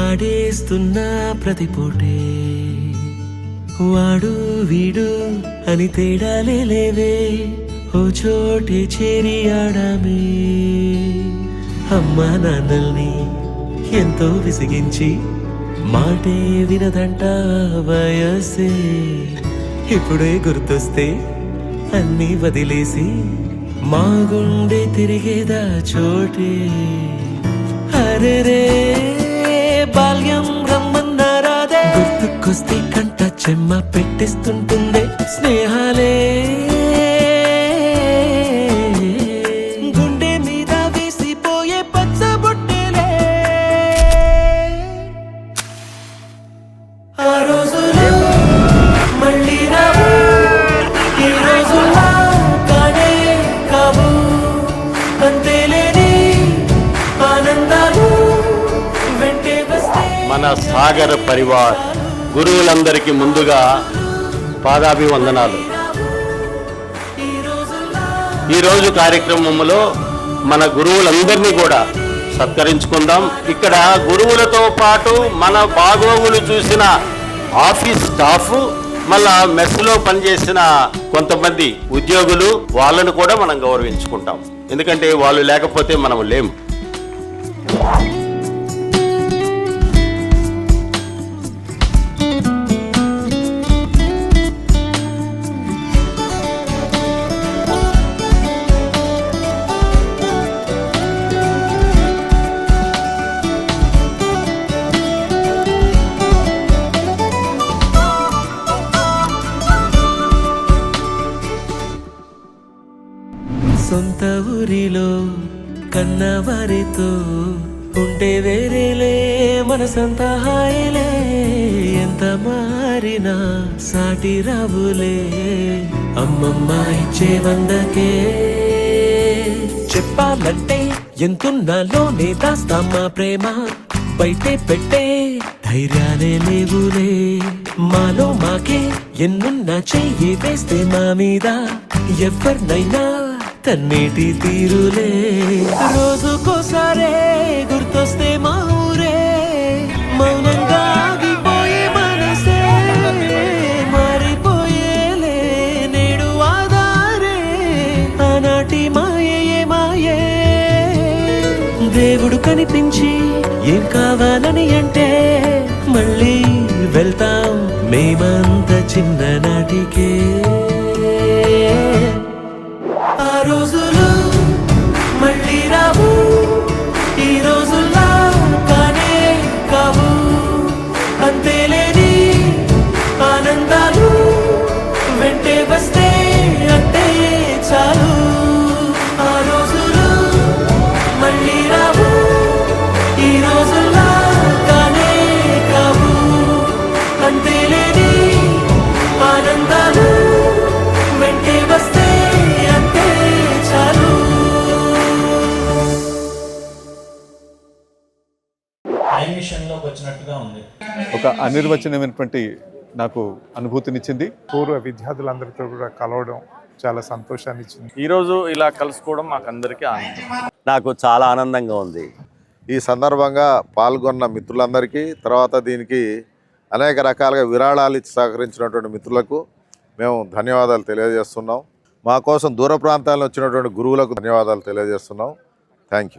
ఆడేస్తున్న ప్రతి పూటే వాడు వీడు అని తేడాలే లేవే ఓ చోటే చేరి ఆడామే అమ్మా నాన్నల్ని ఎంతో విసిగించి మాటే వినదంట వయసే ఇప్పుడే గుర్తొస్తే అన్నీ వదిలేసి మా గుండె తిరిగేదా చోటే అరెరే బాల్యం రమ్మన్నారాదే గుర్తుకొస్తే కంట చెమ్మ పెట్టిస్తుంటుందే స్నేహాలే గుండె మీద వేసిపోయే పచ్చబొట్టెలే ఆ రోజులు మళ్ళీ రావు ఈ రోజుల్లో కానే కావు అంతేలేని ఆనందాలు వెంటే వస్తే మన సాగర్ పరివార్ గురువులందరికీ ముందుగా పాదాభివందనాలు. ఈరోజు కార్యక్రమంలో మన గురువులందరినీ కూడా సత్కరించుకుందాం. ఇక్కడ గురువులతో పాటు మన బాగోగులు చూసిన ఆఫీస్ స్టాఫ్, మళ్ళా మెస్లో పనిచేసిన కొంతమంది ఉద్యోగులు, వాళ్ళను కూడా మనం గౌరవించుకుంటాం. ఎందుకంటే వాళ్ళు లేకపోతే మనం లేం. సొంత ఊరిలో కన్నవారితో ఉంటే వేరేలే మనసంత హాయిలే ఎంత మారినా సాటి రావులే అమ్మమ్మ ఇచ్చే వందకే చెప్పాలంటే ఎంతున్నాలోనే దాస్తామా ప్రేమ బయటే పెట్టే ధైర్యాలే లేవులే మాలో మాకే ఎన్నున్నా చెయ్యి వేస్తే మా మీద ఎవరినైనా కన్నీటి తీరులే రోజుకోసారే గుర్తొస్తే మా ఊరే మౌనంగా ఆగిపోయే మనసే మారిపోయేలే నేడు ఆధారే ఆనాటి మాయే మాయే దేవుడు కనిపించి ఏం కావాలని అంటే మళ్ళీ వెళ్తాం మేమంత చిన్ననాటికే ఆ రోజులు మళ్ళీ రావు ఈ రోజుల్లో కానే కావు అంతేలేని ఆనందాలు వెంటే వస్తే అంటే చాలు ఆ రోజులు మళ్ళీ రావు ఈ రోజుల్లో కానే కావు అంతేలేని ఆనందాలు వెంటే వస్తే ఒక అనిర్వచనమైనటువంటి నాకు అనుభూతినిచ్చింది. పూర్వ విద్యార్థులందరితో కూడా కలవడం చాలా సంతోషాన్ని ఇచ్చింది. ఈరోజు ఇలా కలుసుకోవడం మాకందరికీ ఆనందం. నాకు చాలా ఆనందంగా ఉంది. ఈ సందర్భంగా పాల్గొన్న మిత్రులందరికీ, తర్వాత దీనికి అనేక రకాలుగా విరాళాలు ఇచ్చి సహకరించినటువంటి మిత్రులకు మేము ధన్యవాదాలు తెలియజేస్తున్నాం. మా కోసం దూర ప్రాంతాల నుంచి వచ్చినటువంటి గురువులకు ధన్యవాదాలు తెలియజేస్తున్నాం. Thank you.